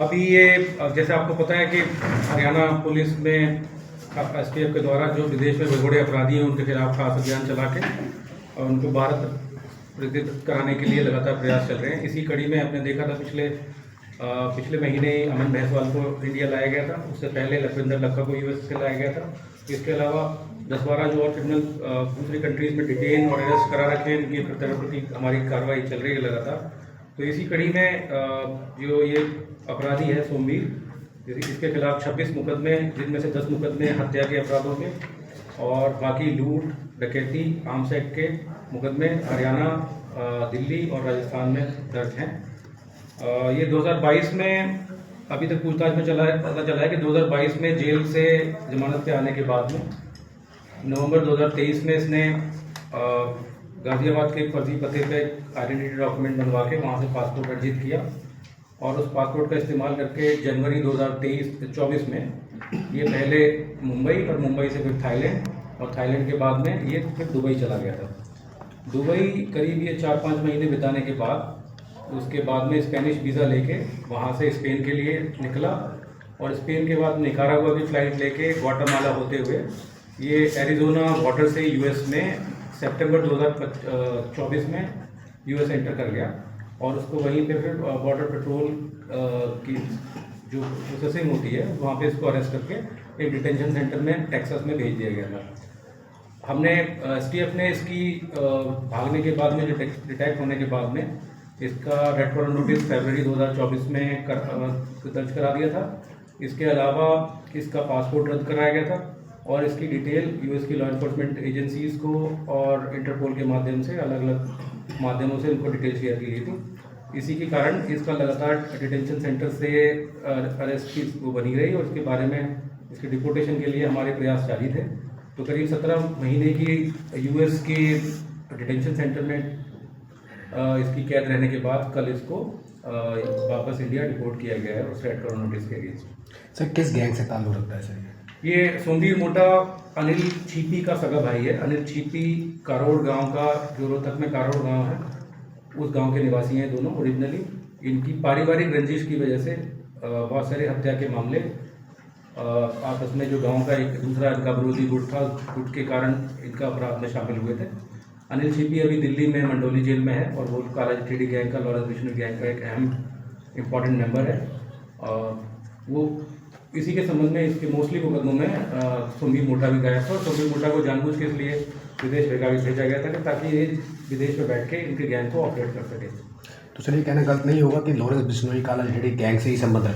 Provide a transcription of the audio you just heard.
अभी ये जैसे आपको पता है कि हरियाणा पुलिस में एसटीएफ के द्वारा जो विदेश में बड़े अपराधी हैं उनके खिलाफ खास अभियान चला के और उनको भारत प्रेरित कराने के लिए लगातार प्रयास चल रहे हैं। इसी कड़ी में आपने देखा था पिछले महीने ही अमन भैंसवाल को इंडिया लाया गया था। उससे पहले लखविंदर लक्का को यूएस से लाया गया था। इसके अलावा 10-12 जो और क्रिमिनल दूसरी कंट्रीज में डिटेन और अरेस्ट करा रखे हैं, इनकी प्रति हमारी कार्रवाई चल रही है लगातार। तो इसी कड़ी में जो ये अपराधी है सोमवीर, इसके खिलाफ 26 मुकदमे, जिनमें से 10 मुकदमे हत्या के अपराधों के और बाकी लूट, डकैती, आर्म्स एक्ट के मुकदमे हरियाणा, दिल्ली और राजस्थान में दर्ज हैं। ये 2022 में अभी तक पूछताछ में पता चला है कि 2022 में जेल से जमानत पे आने के बाद में नवंबर 2023 में इसने गाजियाबाद के फर्जी पते पे आइडेंटिटी डॉक्यूमेंट बनवा के वहाँ से पासपोर्ट अर्जित किया और उस पासपोर्ट का इस्तेमाल करके जनवरी 2024 में ये पहले मुंबई और मुंबई से फिर थाईलैंड और थाईलैंड के बाद में ये फिर दुबई चला गया था। दुबई करीब ये 4-5 महीने बिताने के बाद उसके बाद में स्पेनिश वीज़ा लेके वहाँ से स्पेन के लिए निकला और स्पेन के बाद निकारागुआ की फ़्लाइट लेके ग्वाटेमाला होते हुए ये एरिज़ोना बॉर्डर से यूएस में सितंबर 2024 में यूएस एंटर कर गया और उसको वहीं पे फिर बॉर्डर पेट्रोल की जो प्रोसेसिंग होती है वहाँ पे इसको अरेस्ट करके एक डिटेंशन सेंटर में टेक्सास में भेज दिया गया था। हमने एसटीएफ ने इसकी भागने के बाद में डिटेक्ट होने के बाद में इसका रेड वारंट नोटिस फरवरी 2024 में दर्ज करा दिया था। इसके अलावा इसका पासपोर्ट रद्द कराया गया था और इसकी डिटेल यूएस की लॉ इन्फोर्समेंट एजेंसीज़ को और इंटरपोल के माध्यम से अलग अलग माध्यमों से इनको डिटेल शेयर की गई थी। इसी के कारण इसका लगातार डिटेंशन सेंटर से अरेस्ट की वो बनी रही और इसके बारे में इसके डिपोर्टेशन के लिए हमारे प्रयास जारी थे। तो करीब 17 महीने की यूएस के डिटेंशन सेंटर में इसकी कैद रहने के बाद कल इसको वापस इंडिया डिपोर्ट किया गया है उस रेड वारंट नोटिस के अगेंस्ट। सर किस गैंग से ताल्लुक रखता है सर? ये सोमवीर मोटा अनिल छीपी का सगा भाई है। अनिल छीपी कारोड़ गांव का, जो रोहतक में कारोड़ गांव है, उस गांव के निवासी हैं दोनों ओरिजिनली। इनकी पारिवारिक रंजिश की वजह से बहुत सारे हत्या के मामले आपस में जो गांव का एक दूसरा इनका विरोधी गुट था, गुट के कारण इनका अपराध में शामिल हुए थे। अनिल छीपी अभी दिल्ली में मंडोली जेल में है और वो काला टीडी गैंग का, लॉरेंस मिशनरी गैंग का एक अहम इम्पॉर्टेंट मेंबर है। वो इसी के संबंध में इसके मोस्टली मुकदमों में सोमवीर मोटा भी गया था और सोमवीर मोटा को जानबूझ के इसलिए विदेश भेजा गया था ताकि ये विदेश में बैठ के इनके गैंग को ऑपरेट कर सके। तो सर ये कहना गलत नहीं होगा कि लॉरेंस बिश्नोई काला टीडी गैंग से ही संबंध